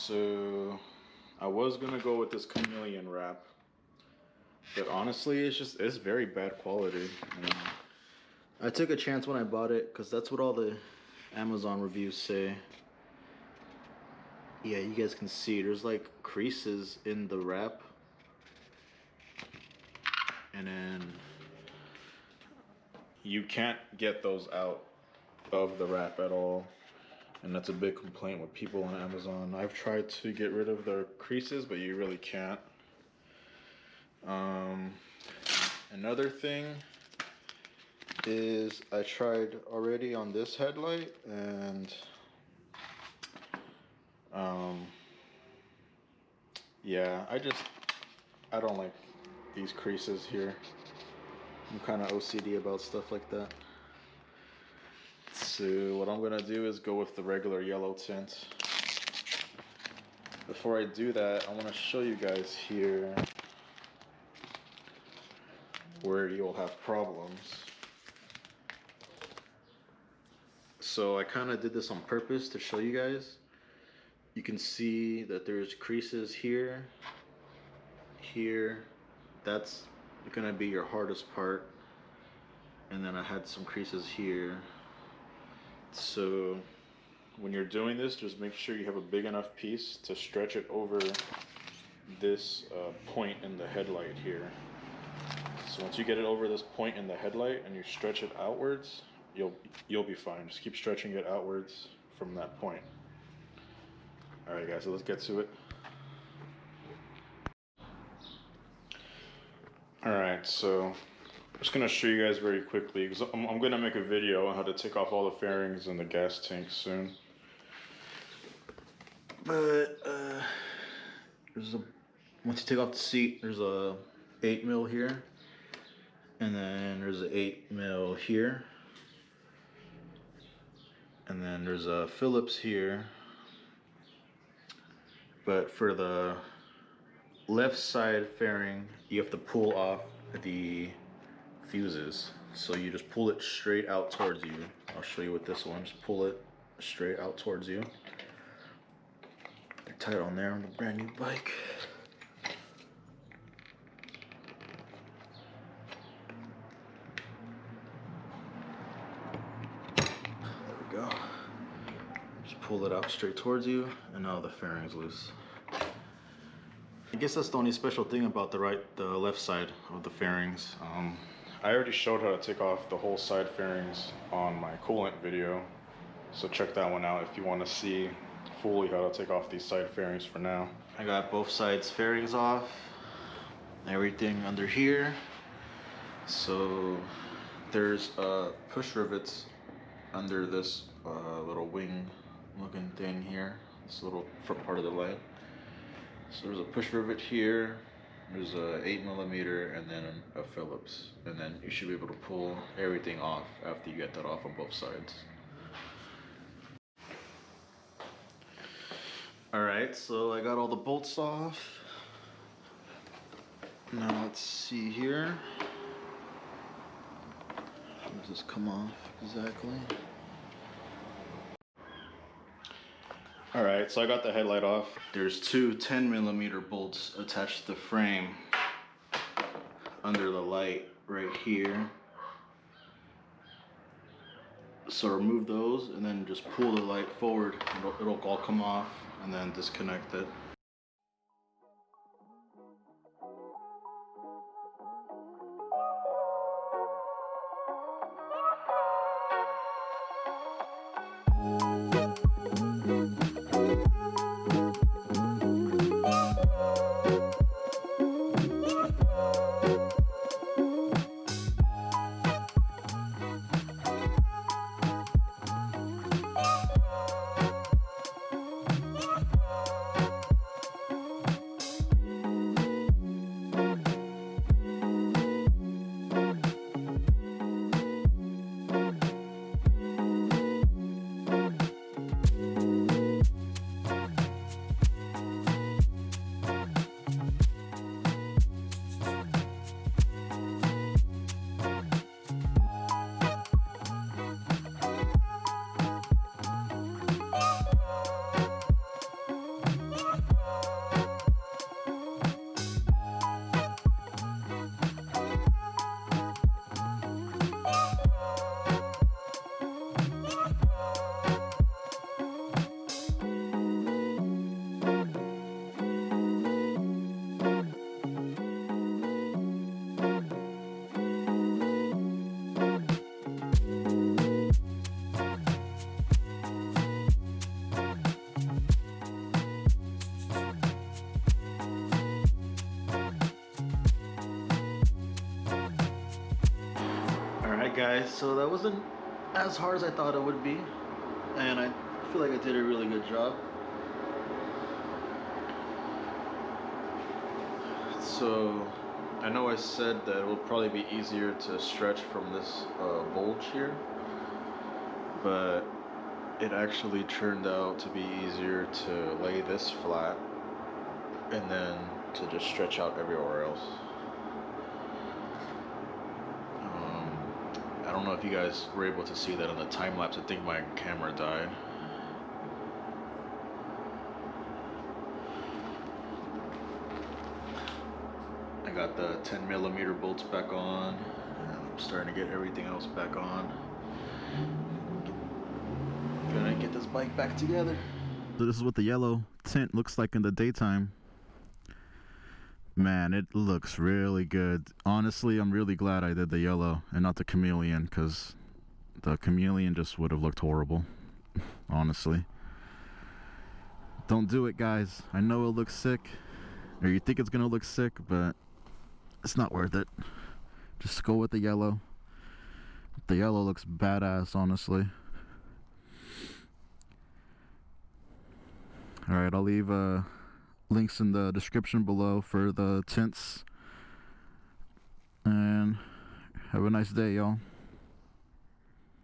So I was gonna go with this Chameleon wrap, but honestly, it's very bad quality. I took a chance when I bought it because that's what all the Amazon reviews say. Yeah, you guys can see there's like creases in the wrap, and then you can't get those out of the wrap at all. And that's a big complaint with people on Amazon. I've tried to get rid of the creases, but you really can't. Another thing is I tried already on this headlight, and yeah, I don't like these creases here. I'm kind of OCD about stuff like that. So what I'm gonna do is go with the regular yellow tint. Before I do that, I want to show you guys here where you'll have problems. So I kind of did this on purpose to show you guys. You can see that there's creases here, here. That's gonna be your hardest part. And then I had some creases here. So when you're doing this, just make sure you have a big enough piece to stretch it over this point in the headlight here. So once you get it over this point in the headlight and you stretch it outwards, you'll be fine. Just keep stretching it outwards from that point. Alright guys, so let's get to it. Alright, so I'm just going to show you guys very quickly, because I'm going to make a video on how to take off all the fairings in the gas tank soon. But once you take off the seat, there's a 8mm here, and then there's an 8mm here, and then there's a Phillips here. But for the left side fairing, you have to pull off the fuses. So you just pull it straight out towards you. I'll show you with this one. Just pull it straight out towards you. They're tight on there on the brand new bike. There we go. Just pull it out straight towards you, and now the fairing's loose. I guess that's the only special thing about the left side of the fairings. I already showed how to take off the whole side fairings on my coolant video, so check that one out if you want to see fully how to take off these side fairings for now. I got both sides fairings off, everything under here. So there's push rivets under this little wing looking thing here, this little front part of the light. So there's a push rivet here, there's a 8mm, and then a Phillips, and then you should be able to pull everything off after you get that off on both sides. Alright, so I got all the bolts off. Now let's see here. How does this come off exactly? Alright, so I got the headlight off. There's two 10mm bolts attached to the frame under the light right here. So remove those and then just pull the light forward. It'll all come off, and then disconnect it. guys, so that wasn't as hard as I thought it would be, and I feel like I did a really good job. So I know I said that it will probably be easier to stretch from this bulge here, but it actually turned out to be easier to lay this flat and then to just stretch out everywhere else. I don't know if you guys were able to see that on the time lapse. I think my camera died. I got the 10mm bolts back on, and I'm starting to get everything else back on. Gonna get this bike back together. So this is what the yellow tint looks like in the daytime. Man, it looks really good. Honestly, I'm really glad I did the yellow and not the Chameleon, because the Chameleon just would have looked horrible. Honestly. Don't do it, guys. I know it looks sick, or you think it's gonna look sick, but it's not worth it. Just go with the yellow. The yellow looks badass, honestly. Alright, I'll leave links in the description below for the tints. And have a nice day, y'all.